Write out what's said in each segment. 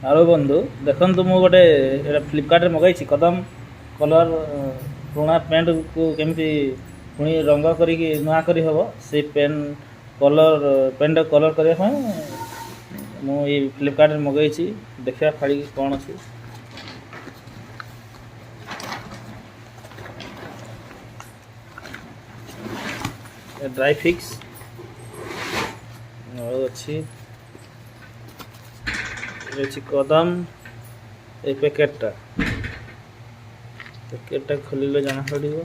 आरो बंधु देखु मु गोटे फ्लिपकार्ट मगाई कदम कलर पुराणा पेंट को केमती पुणी रंग करी नुआ करी हम से पेन कलर पेंट कलर करने मुझे फ्लिपकार्ट मगाई देखा फाड़ी कौन अच्छी ड्राई फिक्स अच्छी कदम ये पैकेटा खोल जाना पड़ो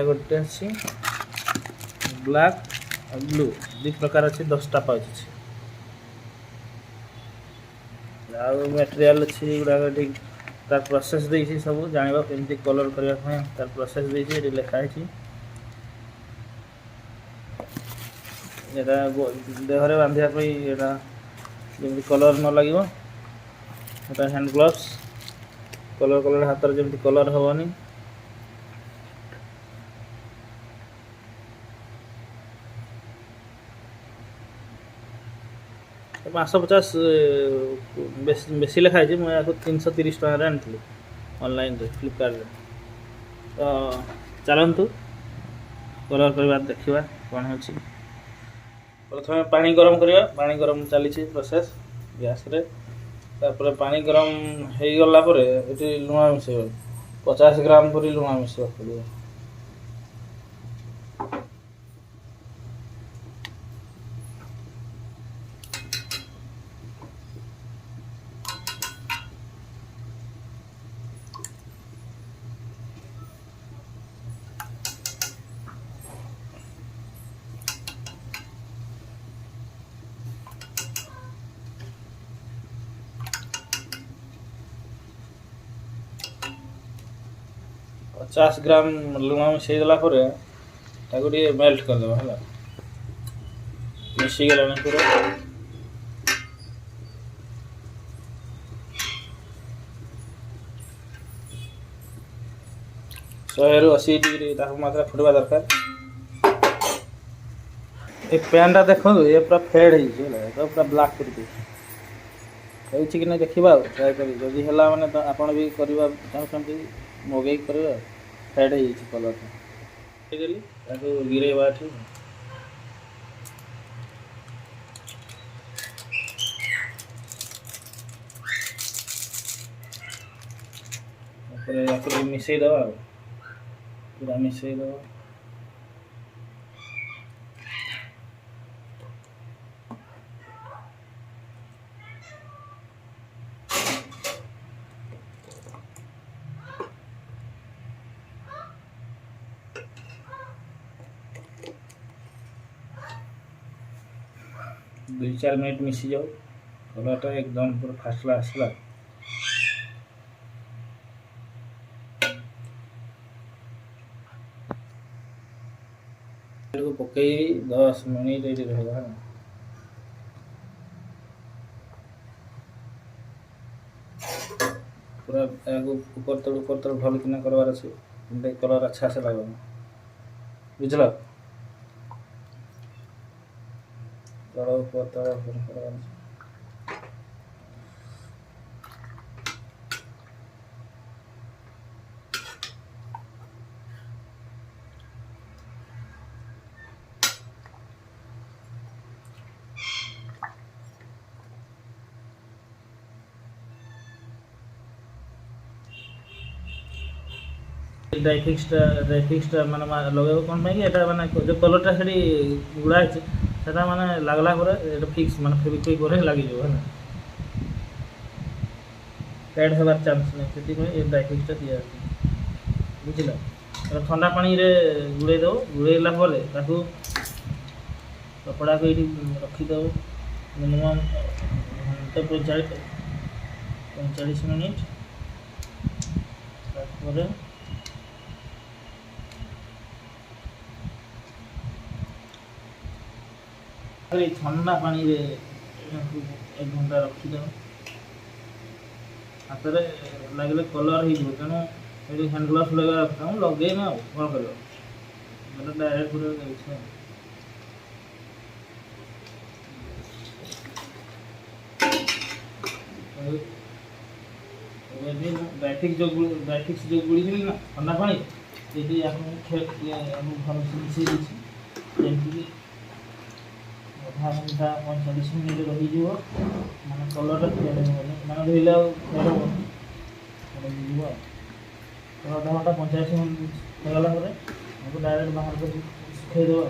गोटे अच्छी ब्लैक और ब्लू दु प्रकार अच्छी 10टा पाउच अच्छी मटेरियल अच्छी गुड़ाक ठीक तार प्रोसेस देसी सब जाना केमती कलर करने तार प्रोसेस देसी लिखाई देहरे बांधापी जमी कलर न लगे हैंड ग्लोव्स कलर कलर हाथ जमी कलर हेनी $550 बेसी लिखाई मुझे 330 टकर आनी ऑनलाइन फ्लिपकार्ट तो चलतु कलर करवा देखा कौन हो प्रथम पानी गरम करवा पानी गरम चली प्रोसेस गैस रे तापर पानी गरम हो गला ये लुण मिस 50 ग्राम पूरी लुण मिस पड़ो 50 ग्राम लुण मिसईगला मेल्ट करदे है मिसीगला पूरा 100 ରୁ 80 डिग्री तापमात्रा फुटवा दरकार ये पैनटा देखो ये पूरा फेड हो पूरा ब्लाक कर कि नहीं देखा ट्राए कर जदि है मैंने तो आप भी करवा चाहते मगई कर फेड हो कलर गिरेवा मिसई दवा पूरा मिसई दवा दु 4 मिनट मिसी जाओ कलरटा एकदम पूरा फासला आसला पकई 10 मिनट ये रहेगा पूरा ऊपर तल भल किना करवार अच्छे कलर अच्छा से लगे बुझल तल ऊपर करवार ड्राइफिक्सटा माने लगे कौन पाई माने जो कलरटा से गुड़ा है माने लगला फिक्स माने फेविक्विक पर लगी है फेड होबार चांस नहीं से ड्राइफिक्सटा दिया बुझल ठंडा पानी रे गुड़े दो गुड़ेला कपड़ा को ये रखीदेव मिनिमम 45 मिनट ठंडा पानी रे 1 घंटा रखीदेव हाथ में लगे कलर हो तेणु हैंड ग्लोव्स लगे रखता हूँ लगे ना कौन कर मतलब डायरेक्ट पूरे जाଉଛି ଏବେ ଗ୍ରାଫିକ୍ସ ଯେଉଁ ଗୁଳିଥିଲି ନା ଥଣ୍ଡା ପାଣି ସେଇଠି ଆପଣଙ୍କୁ ଭଲସେ ମିଶାଇ ଦେଇଛି ଯେମିତିକି ଅଧା ଘଣ୍ଟା 45 ମିନିଟ୍ ରହିଯିବ ମାନେ କଲର୍ଟା ଫେଡ଼୍ ହେବନି ମାନେ ଧୋଇଲେ ଆଉ ଫେଡ଼୍ ହେବନି ରହିଯିବ ତ ଅଧା ଘଣ୍ଟା 45 ମିନିଟ୍ ହେଇଗଲା ପରେ ଆମକୁ ଡାଇରେକ୍ଟ ବାହାର କରି ଶୁଖେଇଦେବ।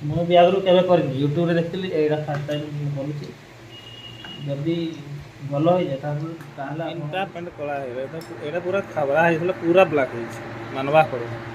ମୁଁ ବି ଆଗରୁ କେବେ କରିନି ୟୁଟ୍ୟୁବରେ ଦେଖିଥିଲି ଏଇଟା ଫାର୍ଷ୍ଟ ଟାଇମ୍ କରୁଛି ଯଦି ଭଲ ହେଇଯାଏ ତାହେଲେ କଳା ହେଇଗଲା ଏଇଟା ପୁରା ଖାବରା ହେଇଥିଲା ପୁରା ବ୍ଲାକ୍ ହେଇଛି ମାନବା ପଡ଼ିବ।